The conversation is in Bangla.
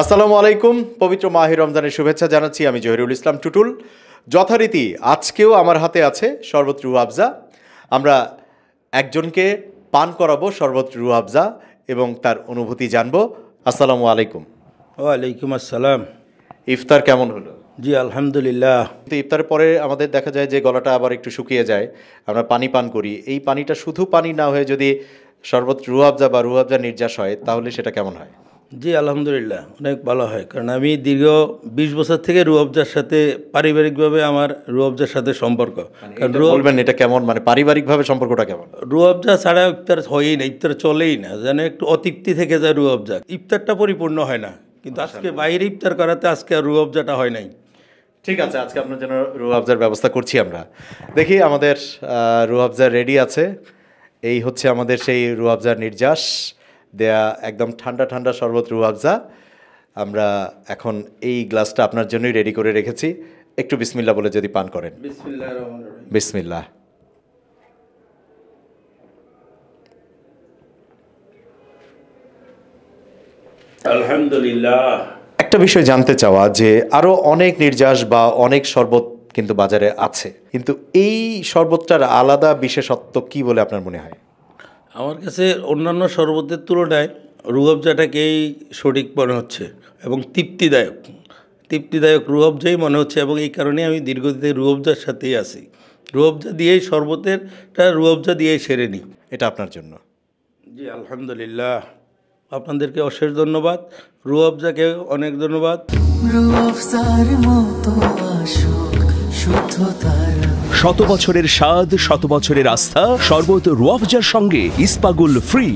আসসালামু আলাইকুম, পবিত্র মাহে রমজানের শুভেচ্ছা জানাচ্ছি। আমি জহিরুল ইসলাম টুটুল। যথারীতি আজকেও আমার হাতে আছে শরবত রুহ আফজা। আমরা একজনকে পান করাবো শরবত রুহ আফজা এবং তার অনুভূতি জানবো। আসসালামু আলাইকুম। ওয়ালাইকুম আসসালাম। ইফতার কেমন হলো? জি আলহামদুলিল্লাহ। তো ইফতারের পরে আমাদের দেখা যায় যে গলাটা আবার একটু শুকিয়ে যায়, আমরা পানি পান করি। এই পানিটা শুধু পানি না হয়ে যদি শরবত রুহ আফজা বা রুহ আফজা নির্যাস হয় তাহলে সেটা কেমন হয়? জি আলহামদুলিল্লাহ, অনেক ভালো হয়। কারণ আমি দীর্ঘ 20 বছর থেকে রুহ আফজার সাথে পারিবারিকভাবে আমার রুহ আফজার সাথে সম্পর্ক। কারণ বলবেন এটা কেমন, মানে পারিবারিকভাবে সম্পর্কটা কেমন? রুহ আফজা ছাড়া ইফতার হয়ই না, ইফতার চলেই না, যেন একটু অতৃপ্তি থেকে যায় রুহ আফজা। ইফতারটা পরিপূর্ণ হয় না, কিন্তু আজকে বাইরে ইফতার করাতে আজকে আর রুহ আফজাটা হয় নাই। ঠিক আছে, আজকে আপনার জন্য রুহ আফজার ব্যবস্থা করছি আমরা। দেখি আমাদের রুহ আফজা রেডি আছে। এই হচ্ছে আমাদের সেই রুহ আফজার নির্যাস দেয়া, একদম ঠান্ডা ঠান্ডা শরবত রুহ আফজা। আমরা এখন এই গ্লাসটা আপনার জন্যই রেডি করে রেখেছি। একটু বিসমিল্লাহ বলে যদি পান করেন। বিসমিল্লাহির রহমানির রহিম। বিসমিল্লাহ। আলহামদুলিল্লাহ। একটা বিষয় জানতে চাওয়া যে আরও অনেক নির্যাস বা অনেক শরবত কিন্তু বাজারে আছে, কিন্তু এই শরবতটার আলাদা বিশেষত্ব কি বলে আপনার মনে হয়? আমার কাছে অন্যান্য শরবতের তুলনায় রুহ আফজাটাকেই সঠিক মনে হচ্ছে এবং তৃপ্তিদায়ক রুহ আফজাই মনে হচ্ছে, এবং এই কারণে আমি দীর্ঘদিন রুহ আফজার সাথেই আছি। রুহ আফজা দিয়েই শরবতেরটা রুহ আফজা দিয়েই সেরে নিই। এটা আপনার জন্য। জি আলহামদুলিল্লাহ, আপনাদেরকে অশেষ ধন্যবাদ, রুহ আফজাকে অনেক ধন্যবাদ। শত বছরের স্বাদ, শত বছরের আস্থা, শরবত রুহ আফজার সঙ্গে ইস্পাগুল ফ্রি।